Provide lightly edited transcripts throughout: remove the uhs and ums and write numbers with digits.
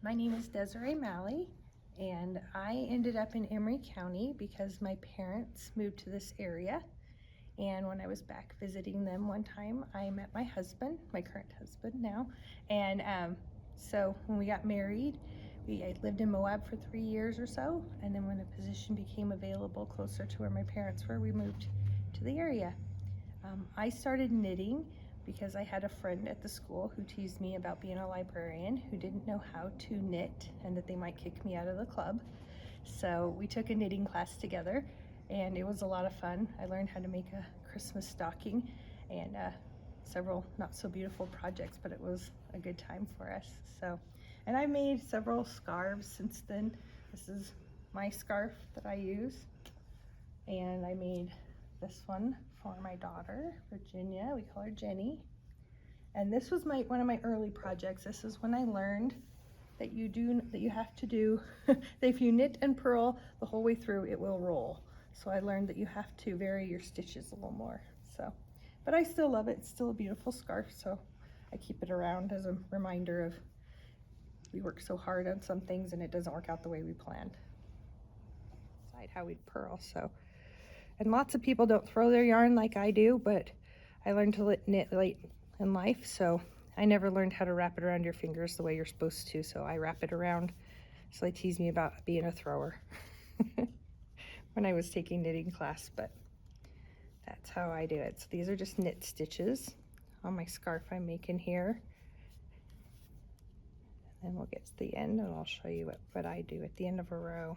My name is Desiree Malley, and I ended up in Emery County because my parents moved to this area. And when I was back visiting them one time, I met my husband, my current husband now. And so when we got married, I lived in Moab for 3 years or so. And then when a position became available closer to where my parents were, we moved to the area. I started knitting because I had a friend at the school who teased me about being a librarian who didn't know how to knit and that they might kick me out of the club. So we took a knitting class together and it was a lot of fun. I learned how to make a Christmas stocking and several not so beautiful projects, but it was a good time for us. And I made several scarves since then. This is my scarf that I use, and I made this one for my daughter, Virginia. We call her Jenny. And this was one of my early projects. This is when I learned that you have to do that if you knit and purl the whole way through, it will roll. So I learned that you have to vary your stitches a little more. But I still love it. It's still a beautiful scarf, so I keep it around as a reminder of we work so hard on some things and it doesn't work out the way we planned. Decide how we'd purl. And lots of people don't throw their yarn like I do, but I learned to knit late in life, so I never learned how to wrap it around your fingers the way you're supposed to, so I wrap it around. So they tease me about being a thrower when I was taking knitting class, but that's how I do it. So these are just knit stitches on my scarf I'm making here. And then we'll get to the end and I'll show you what I do at the end of a row.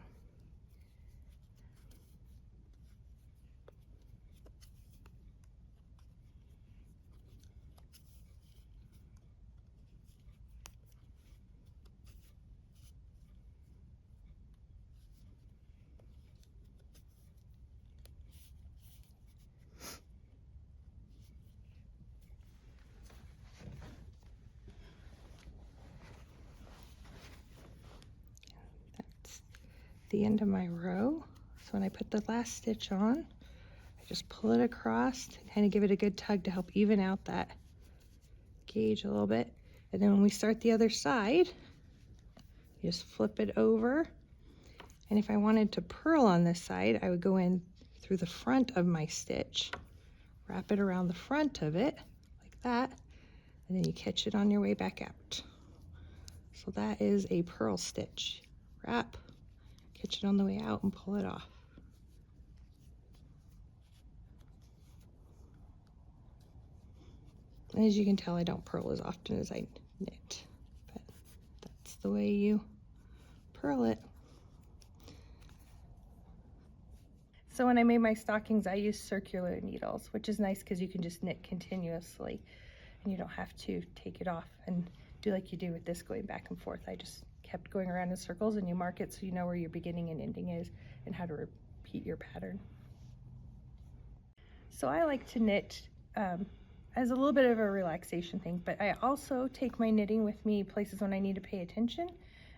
The end of my row. So when I put the last stitch on, I just pull it across and kind of give it a good tug to help even out that gauge a little bit. And then when we start the other side, you just flip it over. And if I wanted to purl on this side, I would go in through the front of my stitch, wrap it around the front of it like that, and then you catch it on your way back out. So that is a purl stitch. Wrap, catch it on the way out and pull it off. And as you can tell, I don't purl as often as I knit, but that's the way you purl it. So when I made my stockings, I used circular needles, which is nice because you can just knit continuously and you don't have to take it off and do like you do with this, going back and forth. I just kept going around in circles, and you mark it so you know where your beginning and ending is and how to repeat your pattern. So I like to knit as a little bit of a relaxation thing, but I also take my knitting with me places when I need to pay attention.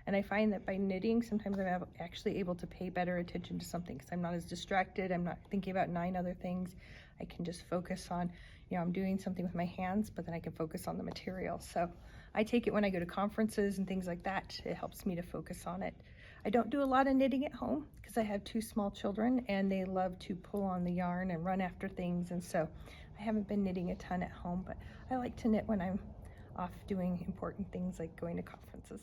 And I find that by knitting, sometimes I'm actually able to pay better attention to something because I'm not as distracted. I'm not thinking about 9 other things. I can just focus on, I'm doing something with my hands, but then I can focus on the material. So I take it when I go to conferences and things like that. It helps me to focus on it. I don't do a lot of knitting at home because I have 2 small children and they love to pull on the yarn and run after things. And so I haven't been knitting a ton at home, but I like to knit when I'm off doing important things like going to conferences.